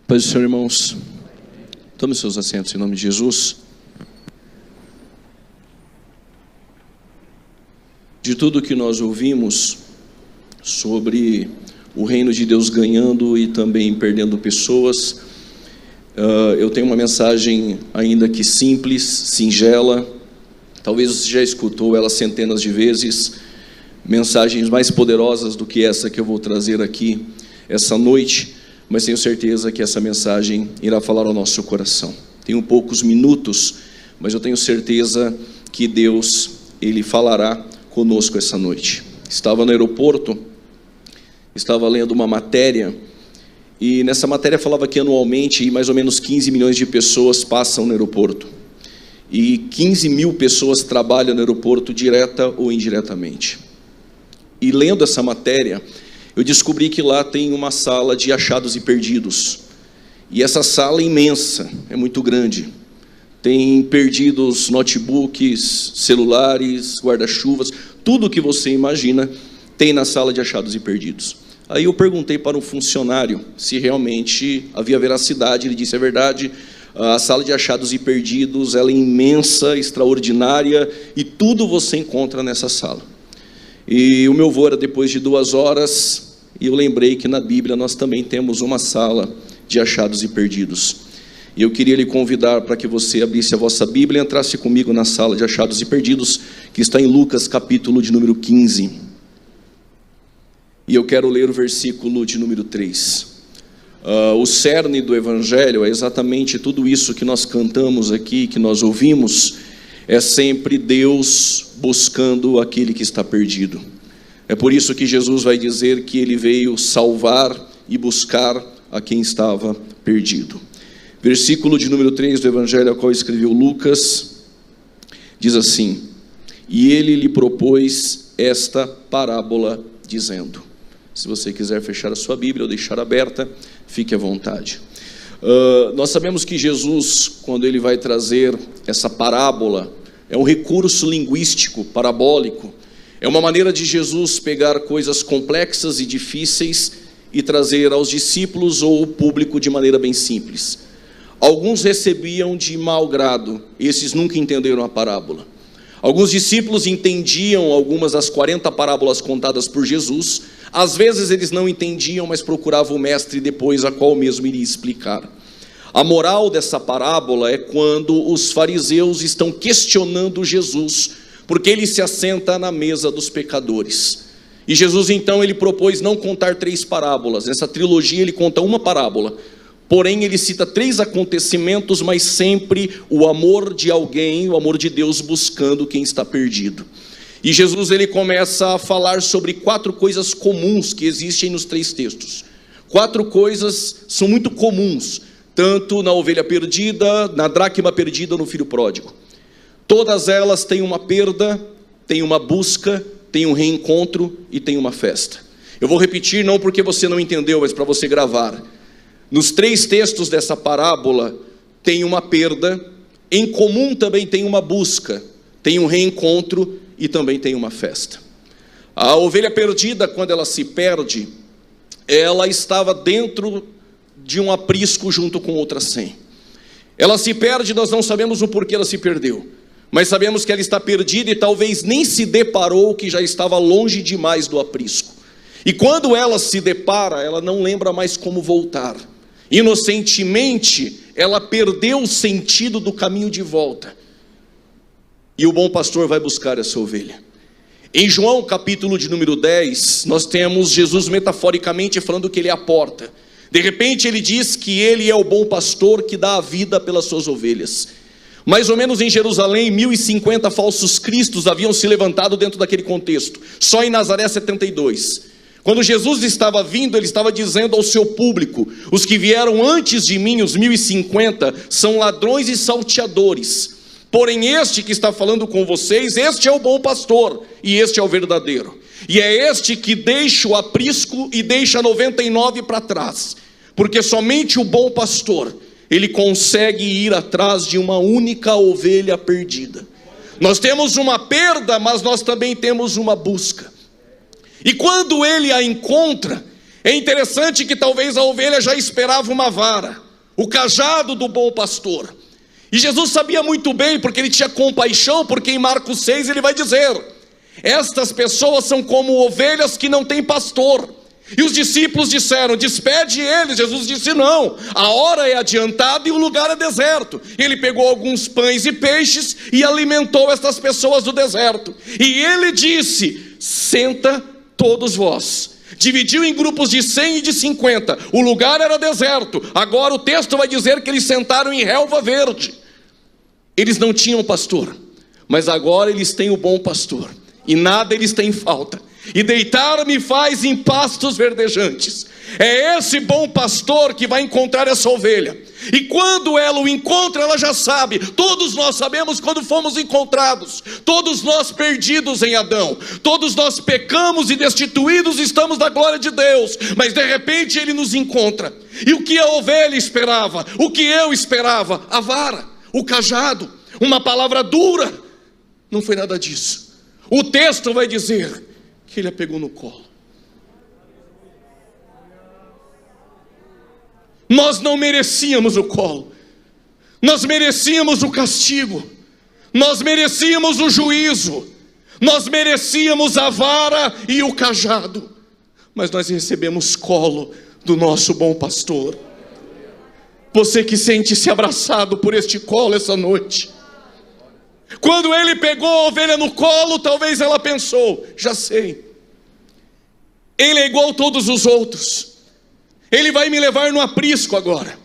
Paz do Senhor, irmãos. Tome seus assentos em nome de Jesus. De tudo que nós ouvimos sobre o reino de Deus ganhando e também perdendo pessoas, eu tenho uma mensagem ainda que simples, singela. Talvez você já escutou ela centenas de vezes. Mensagens mais poderosas do que essa que eu vou trazer aqui essa noite, mas tenho certeza que essa mensagem irá falar ao nosso coração. Tenho poucos minutos, mas eu tenho certeza que Deus, Ele falará conosco essa noite. Estava no aeroporto, estava lendo uma matéria, e nessa matéria falava que anualmente mais ou menos 15 milhões de pessoas passam no aeroporto, e 15 mil pessoas trabalham no aeroporto direta ou indiretamente. E lendo essa matéria, eu descobri que lá tem uma sala de achados e perdidos. E essa sala é imensa, é muito grande. Tem perdidos notebooks, celulares, guarda-chuvas, tudo que você imagina tem na sala de achados e perdidos. Aí eu perguntei para um funcionário se realmente havia veracidade. Ele disse: é verdade, a sala de achados e perdidos ela é imensa, extraordinária, e tudo você encontra nessa sala. E o meu voo era depois de 2 horas, e eu lembrei que na Bíblia nós também temos uma sala de achados e perdidos. E eu queria lhe convidar para que você abrisse a vossa Bíblia e entrasse comigo na sala de achados e perdidos, que está em Lucas capítulo de número 15. E eu quero ler o versículo de número 3. O cerne do Evangelho é exatamente tudo isso que nós cantamos aqui, que nós ouvimos. É sempre Deus buscando aquele que está perdido. É por isso que Jesus vai dizer que Ele veio salvar e buscar a quem estava perdido. Versículo de número 3 do Evangelho, ao qual escreveu Lucas, diz assim: e Ele lhe propôs esta parábola, dizendo... Se você quiser fechar a sua Bíblia ou deixar aberta, fique à vontade. Nós sabemos que Jesus, quando Ele vai trazer essa parábola, é um recurso linguístico, parabólico. É uma maneira de Jesus pegar coisas complexas e difíceis e trazer aos discípulos ou ao público de maneira bem simples. Alguns recebiam de mau grado, esses nunca entenderam a parábola. Alguns discípulos entendiam algumas das 40 parábolas contadas por Jesus. Às vezes eles não entendiam, mas procuravam o mestre depois, a qual mesmo iria explicar. A moral dessa parábola é quando os fariseus estão questionando Jesus, porque Ele se assenta na mesa dos pecadores. E Jesus então Ele propôs não contar 3 parábolas. Nessa trilogia Ele conta uma parábola. Porém, Ele cita 3 acontecimentos, mas sempre o amor de alguém, o amor de Deus buscando quem está perdido. E Jesus ele começa a falar sobre 4 coisas comuns que existem nos 3 textos. 4 coisas são muito comuns, tanto na ovelha perdida, na dracma perdida, no filho pródigo. Todas elas têm uma perda, têm uma busca, têm um reencontro e têm uma festa. Eu vou repetir não porque você não entendeu, mas para você gravar. Nos 3 textos dessa parábola tem uma perda, em comum também tem uma busca, tem um reencontro e também tem uma festa. A ovelha perdida, quando ela se perde, ela estava dentro de um aprisco junto com outras 100. Ela se perde, nós não sabemos o porquê ela se perdeu, mas sabemos que ela está perdida e talvez nem se deparou que já estava longe demais do aprisco. E quando ela se depara, ela não lembra mais como voltar. Inocentemente, ela perdeu o sentido do caminho de volta. E o bom pastor vai buscar essa ovelha. Em João capítulo de número 10, nós temos Jesus metaforicamente falando que Ele é a porta. De repente Ele diz que Ele é o bom pastor que dá a vida pelas suas ovelhas. Mais ou menos em Jerusalém, 1050 falsos cristos haviam se levantado dentro daquele contexto. Só em Nazaré 72. Quando Jesus estava vindo, Ele estava dizendo ao seu público: os que vieram antes de mim, os 1050, são ladrões e salteadores. Porém este que está falando com vocês, este é o bom pastor, e este é o verdadeiro. E é este que deixa o aprisco e deixa 99 para trás. Porque somente o bom pastor, ele consegue ir atrás de uma única ovelha perdida. Nós temos uma perda, mas nós também temos uma busca. E quando ele a encontra, É interessante que talvez a ovelha já esperava uma vara, o cajado do bom pastor. E Jesus sabia muito bem, porque ele tinha compaixão, porque em Marcos 6 ele vai dizer: estas pessoas são como ovelhas que não têm pastor. E os discípulos disseram: despede eles. Jesus disse: não, a hora é adiantada e o lugar é deserto. Ele pegou alguns pães e peixes e alimentou estas pessoas do deserto. E ele disse: senta todos vós. Dividiu em grupos de 100 e de 50. O lugar era deserto. Agora o texto vai dizer que eles sentaram em relva verde. Eles não tinham pastor, mas agora eles têm o bom pastor, e nada eles têm falta. E deitar-me faz em pastos verdejantes. É esse bom pastor que vai encontrar essa ovelha. E quando ela o encontra, ela já sabe. Todos nós sabemos quando fomos encontrados. Todos nós perdidos em Adão. Todos nós pecamos e destituídos estamos da glória de Deus. Mas de repente ele nos encontra. E o que a ovelha esperava? O que eu esperava? A vara, o cajado, uma palavra dura. Não foi nada disso. O texto vai dizer que ele a pegou no colo. Nós não merecíamos o colo, nós merecíamos o castigo, nós merecíamos o juízo, nós merecíamos a vara e o cajado, mas nós recebemos colo do nosso bom pastor. Você que sente-se abraçado por este colo essa noite, quando ele pegou a ovelha no colo, talvez ela pensou: já sei, ele é igual a todos os outros, ele vai me levar no aprisco agora.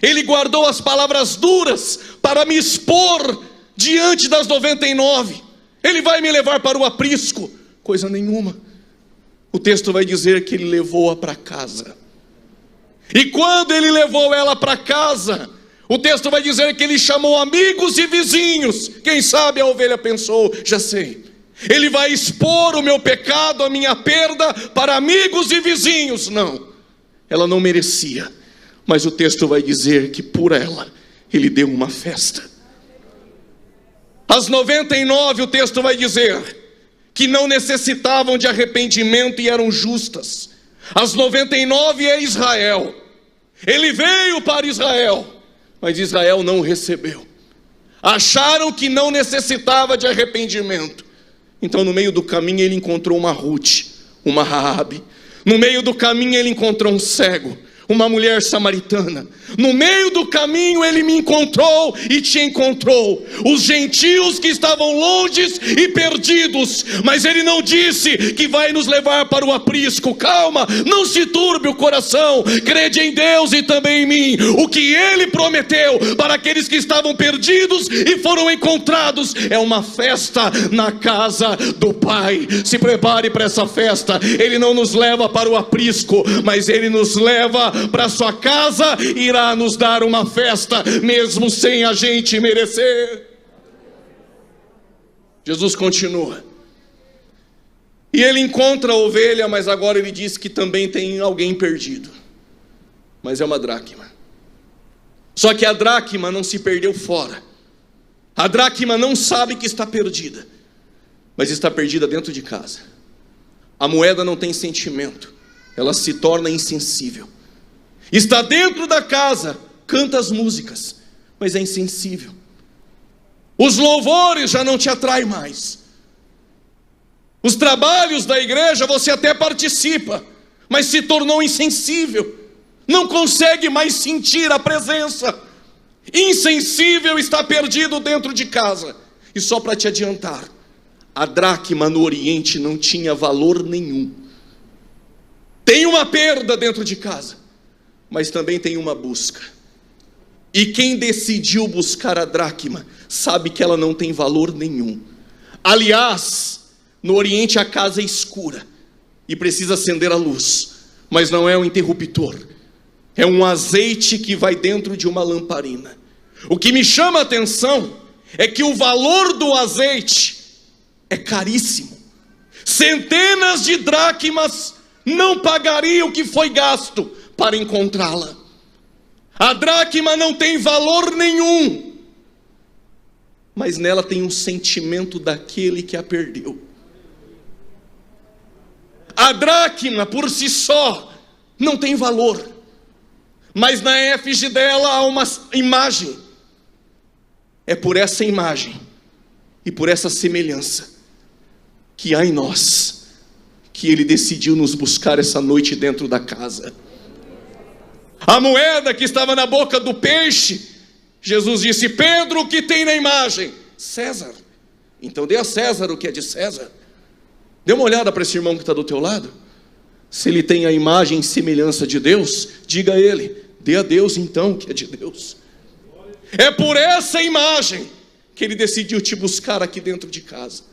Ele guardou as palavras duras para me expor diante das 99. Ele vai me levar para o aprisco. Coisa nenhuma. O texto vai dizer que ele levou-a para casa. E quando ele levou ela para casa, o texto vai dizer que ele chamou amigos e vizinhos. Quem sabe a ovelha pensou: já sei, ele vai expor o meu pecado, a minha perda para amigos e vizinhos. Não, ela não merecia, mas o texto vai dizer que por ela ele deu uma festa. As 99, o texto vai dizer que não necessitavam de arrependimento e eram justas. As 99 é Israel. Ele veio para Israel, mas Israel não o recebeu. Acharam que não necessitava de arrependimento. Então no meio do caminho ele encontrou uma Ruth, uma Raabe. No meio do caminho ele encontrou um cego, uma mulher samaritana. No meio do caminho ele me encontrou e te encontrou. Os gentios que estavam longes e perdidos. Mas ele não disse que vai nos levar para o aprisco. Calma, não se turbe o coração. Crede em Deus e também em mim. O que ele prometeu para aqueles que estavam perdidos e foram encontrados é uma festa na casa do Pai. Se prepare para essa festa. Ele não nos leva para o aprisco, mas ele nos leva para sua casa e irá nos dar uma festa, mesmo sem a gente merecer. Jesus continua. E ele encontra a ovelha, mas agora ele diz que também tem alguém perdido. Mas é uma dracma. Só que a dracma não se perdeu fora. A dracma não sabe que está perdida, mas está perdida dentro de casa. A moeda não tem sentimento, ela se torna insensível. Está dentro da casa, canta as músicas, mas é insensível. Os louvores já não te atraem mais. Os trabalhos da igreja você até participa, mas se tornou insensível. Não consegue mais sentir a presença. Insensível, está perdido dentro de casa. E só para te adiantar, a dracma no Oriente não tinha valor nenhum. Tem uma perda dentro de casa, mas também tem uma busca. E quem decidiu buscar a dracma sabe que ela não tem valor nenhum. Aliás, no Oriente a casa é escura e precisa acender a luz, mas não é um interruptor, é um azeite que vai dentro de uma lamparina. O que me chama a atenção é que o valor do azeite é caríssimo. Centenas de dracmas não pagariam o que foi gasto para encontrá-la. A dracma não tem valor nenhum, mas nela tem um sentimento daquele que a perdeu. A dracma por si só não tem valor, mas na efígie dela há uma imagem. É por essa imagem e por essa semelhança que há em nós, que Ele decidiu nos buscar essa noite dentro da casa. A moeda que estava na boca do peixe, Jesus disse: Pedro, o que tem na imagem? César. Então dê a César o que é de César. Dê uma olhada para esse irmão que está do teu lado. Se ele tem a imagem e semelhança de Deus, diga a ele: dê a Deus então o que é de Deus. É por essa imagem que Ele decidiu te buscar aqui dentro de casa.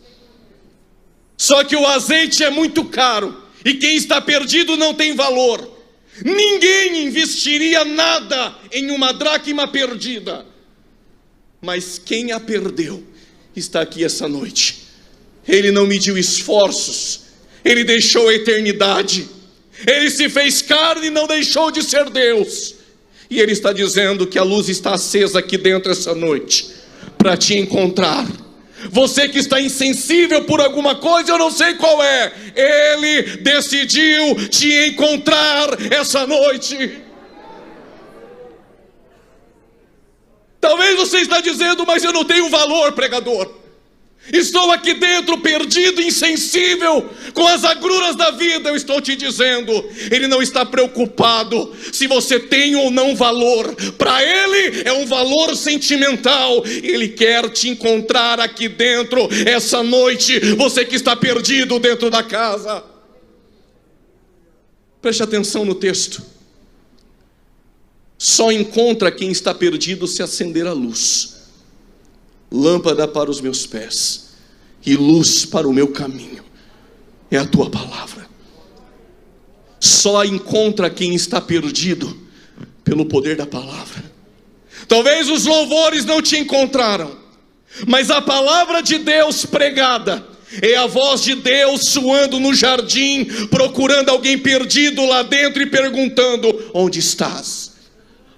Só que o azeite é muito caro, e quem está perdido não tem valor. Ninguém investiria nada em uma dracma perdida, mas quem a perdeu está aqui essa noite. Ele não mediu esforços, Ele deixou a eternidade, Ele se fez carne e não deixou de ser Deus. E Ele está dizendo que a luz está acesa aqui dentro essa noite, para te encontrar. Você que está insensível por alguma coisa, eu não sei qual é, Ele decidiu te encontrar essa noite. Talvez você está dizendo: mas eu não tenho valor, pregador. Estou aqui dentro perdido, insensível, com as agruras da vida. Eu estou te dizendo, Ele não está preocupado se você tem ou não valor. Para Ele é um valor sentimental. Ele quer te encontrar aqui dentro essa noite, você que está perdido dentro da casa. Preste atenção no texto. Só encontra quem está perdido se acender a luz. Lâmpada para os meus pés e luz para o meu caminho é a tua palavra. Só encontra quem está perdido pelo poder da palavra. Talvez os louvores não te encontraram, mas a palavra de Deus pregada é a voz de Deus soando no jardim, procurando alguém perdido lá dentro e perguntando: onde estás?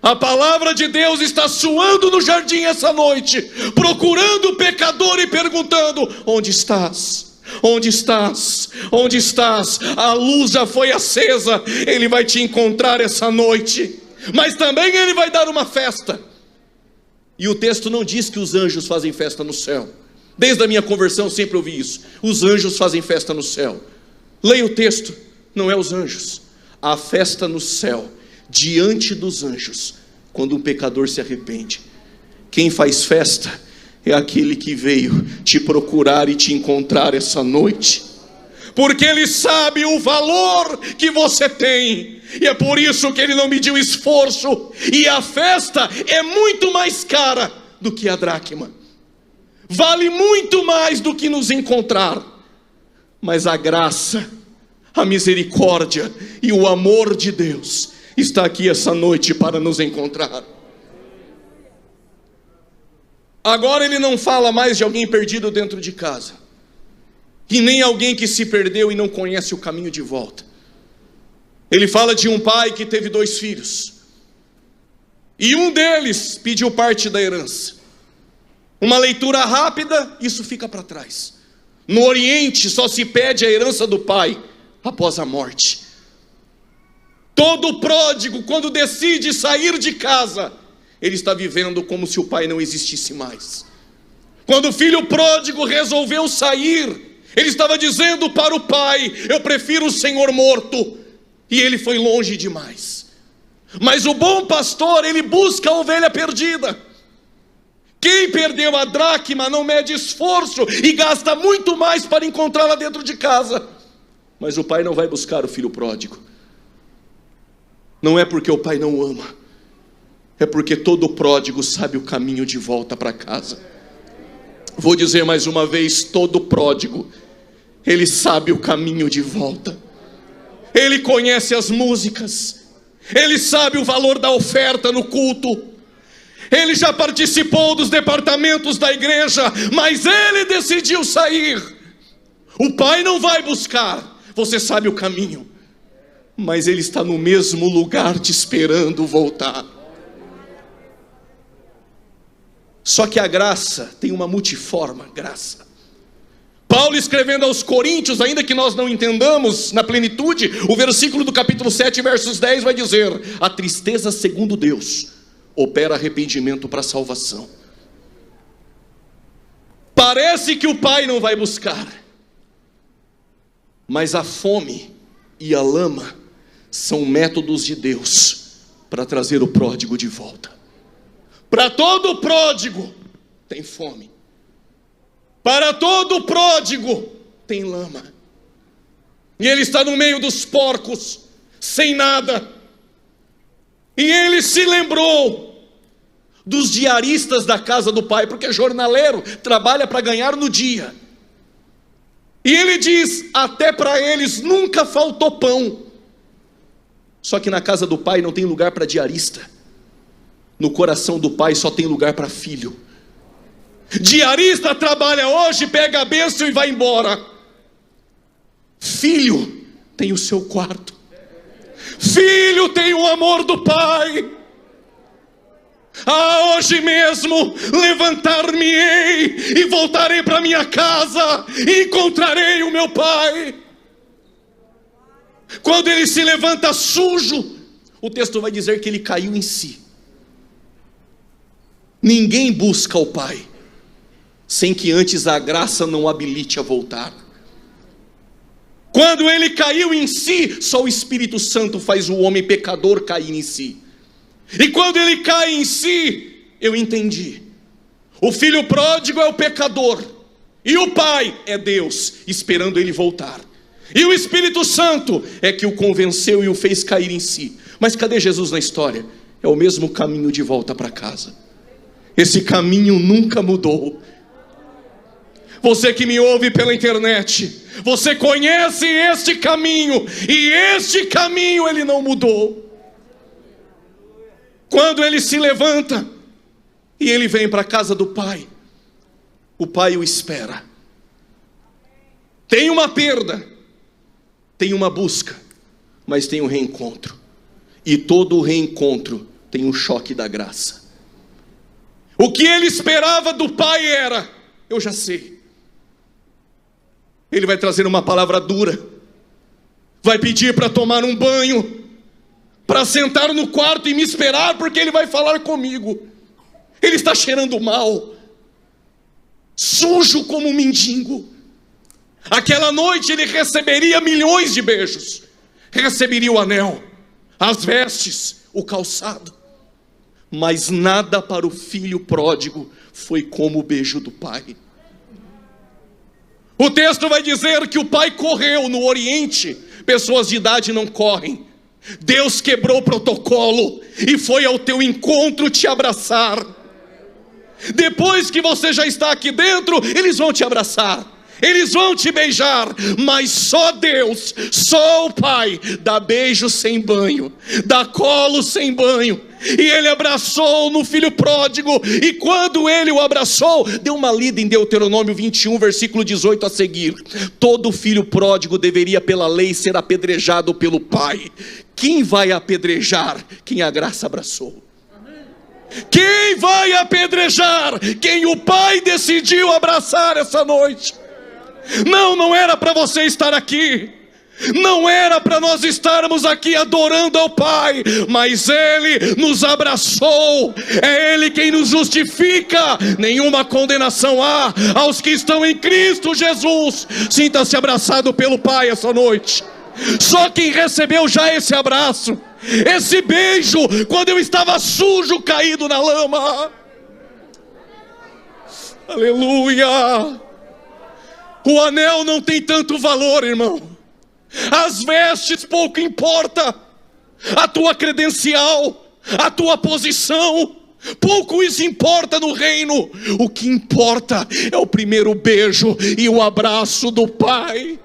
A palavra de Deus está soando no jardim essa noite, procurando o pecador e perguntando: onde estás? Onde estás? Onde estás? A luz já foi acesa. Ele vai te encontrar essa noite, mas também Ele vai dar uma festa. E o texto não diz que os anjos fazem festa no céu. Desde a minha conversão eu sempre ouvi isso: os anjos fazem festa no céu. Leia o texto, não é os anjos. A festa no céu, diante dos anjos, quando um pecador se arrepende. Quem faz festa é aquele que veio te procurar e te encontrar essa noite, porque Ele sabe o valor que você tem, e é por isso que Ele não mediu esforço. E a festa é muito mais cara do que a dracma, vale muito mais do que nos encontrar. Mas a graça, a misericórdia e o amor de Deus está aqui essa noite para nos encontrar. Agora Ele não fala mais de alguém perdido dentro de casa, e nem alguém que se perdeu e não conhece o caminho de volta. Ele fala de um pai que teve 2 filhos, e um deles pediu parte da herança. Uma leitura rápida, isso fica para trás. No Oriente só se pede a herança do pai após a morte. Todo pródigo, quando decide sair de casa, ele está vivendo como se o pai não existisse mais. Quando o filho pródigo resolveu sair, ele estava dizendo para o pai: eu prefiro o Senhor morto. E ele foi longe demais. Mas o bom pastor, ele busca a ovelha perdida. Quem perdeu a dracma não mede esforço e gasta muito mais para encontrá-la dentro de casa. Mas o pai não vai buscar o filho pródigo. Não é porque o pai não ama, é porque todo pródigo sabe o caminho de volta para casa. Vou dizer mais uma vez: todo pródigo, ele sabe o caminho de volta. Ele conhece as músicas, ele sabe o valor da oferta no culto, ele já participou dos departamentos da igreja, mas ele decidiu sair. O pai não vai buscar, você sabe o caminho, mas ele está no mesmo lugar te esperando voltar. Só que a graça tem uma multiforma graça. Paulo escrevendo aos Coríntios, ainda que nós não entendamos na plenitude, o versículo do capítulo 7, versos 10 vai dizer: a tristeza segundo Deus opera arrependimento para a salvação. Parece que o pai não vai buscar, mas a fome e a lama são métodos de Deus para trazer o pródigo de volta. Para todo pródigo tem fome. Para todo pródigo tem lama. E ele está no meio dos porcos, sem nada. E ele se lembrou dos diaristas da casa do pai, porque jornaleiro trabalha para ganhar no dia. E ele diz: até para eles nunca faltou pão. Só que na casa do pai não tem lugar para diarista. No coração do pai só tem lugar para filho. Diarista trabalha hoje, pega a bênção e vai embora. Filho tem o seu quarto. Filho tem o amor do pai. Hoje mesmo levantar-me-ei e voltarei para minha casa e encontrarei o meu pai. Quando ele se levanta sujo, o texto vai dizer que ele caiu em si. Ninguém busca o pai sem que antes a graça não habilite a voltar. Quando ele caiu em si, só o Espírito Santo faz o homem pecador cair em si. E quando ele cai em si, eu entendi. O filho pródigo é o pecador, e o pai é Deus, esperando ele voltar. E o Espírito Santo é que o convenceu e o fez cair em si. Mas cadê Jesus na história? É o mesmo caminho de volta para casa. Esse caminho nunca mudou. Você que me ouve pela internet, você conhece este caminho, e este caminho ele não mudou. Quando ele se levanta e ele vem para a casa do pai, o pai o espera. Tem uma perda, tem uma busca, mas tem um reencontro. E todo o reencontro tem um choque da graça. O que ele esperava do pai era: eu já sei. Ele vai trazer uma palavra dura, vai pedir para tomar um banho, para sentar no quarto e me esperar, porque ele vai falar comigo. Ele está cheirando mal, sujo como um mendigo. Aquela noite ele receberia milhões de beijos, receberia o anel, as vestes, o calçado, mas nada para o filho pródigo foi como o beijo do pai. O texto vai dizer que o pai correu. No Oriente, pessoas de idade não correm. Deus quebrou o protocolo e foi ao teu encontro te abraçar. Depois que você já está aqui dentro, eles vão te abraçar, eles vão te beijar, mas só Deus, só o pai dá beijo sem banho, dá colo sem banho. E ele abraçou no filho pródigo, e quando ele o abraçou, deu uma lida em Deuteronômio 21, versículo 18 a seguir. Todo filho pródigo deveria pela lei ser apedrejado pelo pai. Quem vai apedrejar? Quem a graça abraçou. Quem vai apedrejar? Quem o pai decidiu abraçar essa noite. Não era para você estar aqui, não era para nós estarmos aqui adorando ao Pai, mas Ele nos abraçou, é Ele quem nos justifica. Nenhuma condenação há aos que estão em Cristo Jesus. Sinta-se abraçado pelo Pai essa noite. Só quem recebeu já esse abraço, esse beijo, quando eu estava sujo, caído na lama. Aleluia. O anel não tem tanto valor, irmão. As vestes pouco importa. A tua credencial, a tua posição, pouco isso importa no reino. O que importa é o primeiro beijo e o abraço do Pai.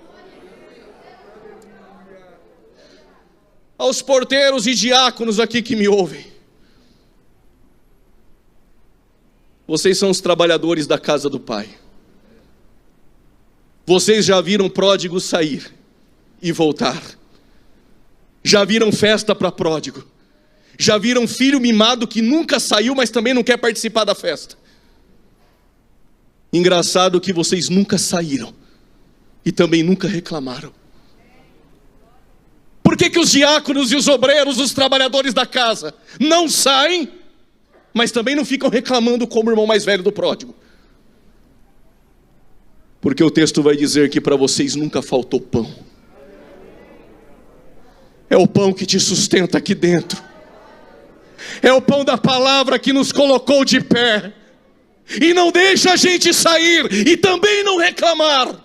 Aos porteiros e diáconos aqui que me ouvem, vocês são os trabalhadores da casa do Pai. Vocês já viram pródigo sair e voltar. Já viram festa para pródigo. Já viram filho mimado que nunca saiu, mas também não quer participar da festa. Engraçado que vocês nunca saíram, e também nunca reclamaram. Por que os diáconos e os obreiros, os trabalhadores da casa, não saem, mas também não ficam reclamando como o irmão mais velho do pródigo? Porque o texto vai dizer que para vocês nunca faltou pão. É o pão que te sustenta aqui dentro. É o pão da palavra que nos colocou de pé. E não deixa a gente sair e também não reclamar.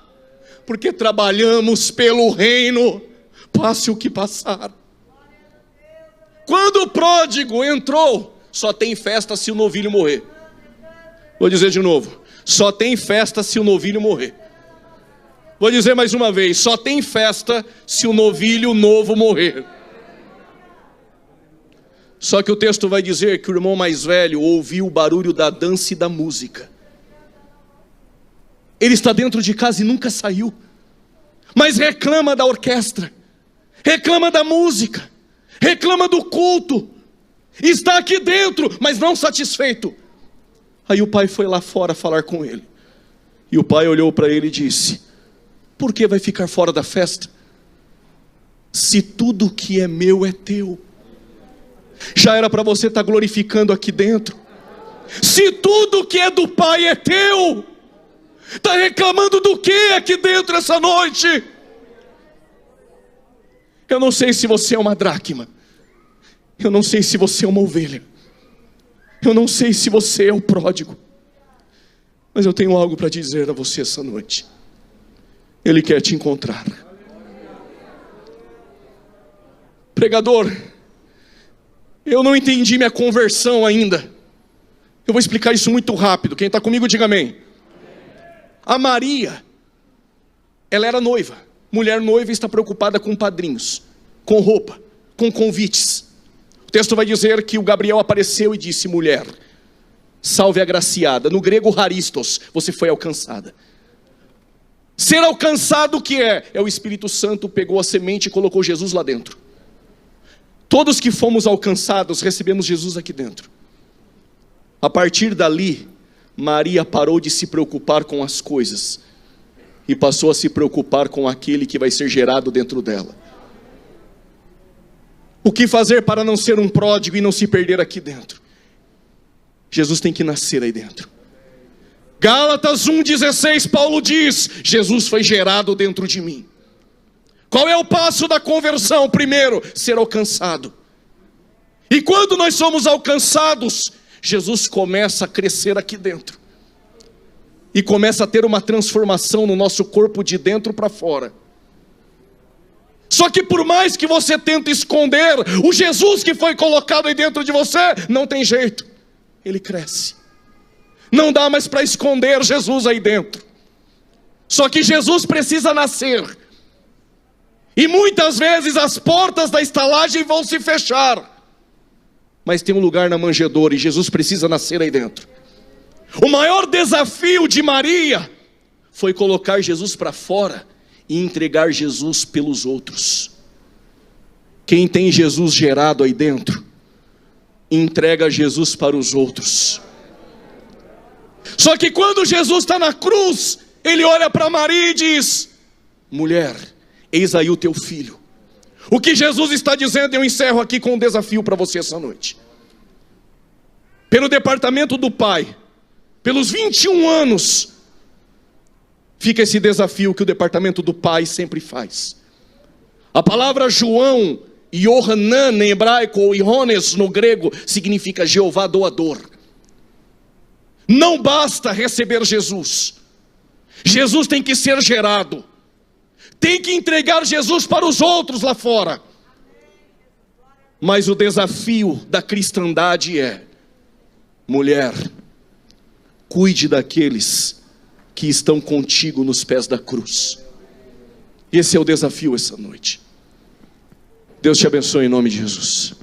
Porque trabalhamos pelo reino, passe o que passar. Quando o pródigo entrou, só tem festa se o novilho morrer. Vou dizer de novo, só tem festa se o novilho morrer. Vou dizer mais uma vez, só tem festa se o novilho novo morrer. Só que o texto vai dizer que o irmão mais velho ouviu o barulho da dança e da música. Ele está dentro de casa e nunca saiu, mas reclama da orquestra, reclama da música, reclama do culto. Está aqui dentro, mas não satisfeito. Aí o pai foi lá fora falar com ele. E o pai olhou para ele e disse: por que vai ficar fora da festa? Se tudo que é meu é teu. Já era para você estar glorificando aqui dentro. Se tudo que é do pai é teu, está reclamando do que aqui dentro essa noite? Eu não sei se você é uma dracma. Eu não sei se você é uma ovelha. Eu não sei se você é o pródigo. Mas eu tenho algo para dizer a você essa noite. Ele quer te encontrar. Pregador, eu não entendi minha conversão ainda. Eu vou explicar isso muito rápido. Quem está comigo, diga amém. A Maria, ela era noiva. Mulher noiva está preocupada com padrinhos, com roupa, com convites. O texto vai dizer que o Gabriel apareceu e disse: mulher, salve agraciada. No grego, haristos, você foi alcançada. Ser alcançado o que é? É o Espírito Santo pegou a semente e colocou Jesus lá dentro. Todos que fomos alcançados, recebemos Jesus aqui dentro. A partir dali, Maria parou de se preocupar com as coisas e passou a se preocupar com aquele que vai ser gerado dentro dela. O que fazer para não ser um pródigo e não se perder aqui dentro? Jesus tem que nascer aí dentro. Gálatas 1,16, Paulo diz: Jesus foi gerado dentro de mim. Qual é o passo da conversão? Primeiro, ser alcançado. E quando nós somos alcançados, Jesus começa a crescer aqui dentro. E começa a ter uma transformação no nosso corpo de dentro para fora. Só que por mais que você tente esconder o Jesus que foi colocado aí dentro de você, não tem jeito. Ele cresce. Não dá mais para esconder Jesus aí dentro. Só que Jesus precisa nascer. E muitas vezes as portas da estalagem vão se fechar. Mas tem um lugar na manjedoura e Jesus precisa nascer aí dentro. O maior desafio de Maria foi colocar Jesus para fora e entregar Jesus pelos outros. Quem tem Jesus gerado aí dentro, entrega Jesus para os outros. Só que quando Jesus está na cruz, ele olha para Maria e diz: mulher, eis aí o teu filho. O que Jesus está dizendo, eu encerro aqui com um desafio para você essa noite. Pelo departamento do Pai, pelos 21 anos, fica esse desafio que o departamento do Pai sempre faz. A palavra João, Yohanan em hebraico, ou Iones no grego, significa Jeová doador. Não basta receber Jesus. Jesus tem que ser gerado. Tem que entregar Jesus para os outros lá fora. Mas o desafio da cristandade é: mulher, cuide daqueles que estão contigo nos pés da cruz. Esse é o desafio essa noite. Deus te abençoe em nome de Jesus.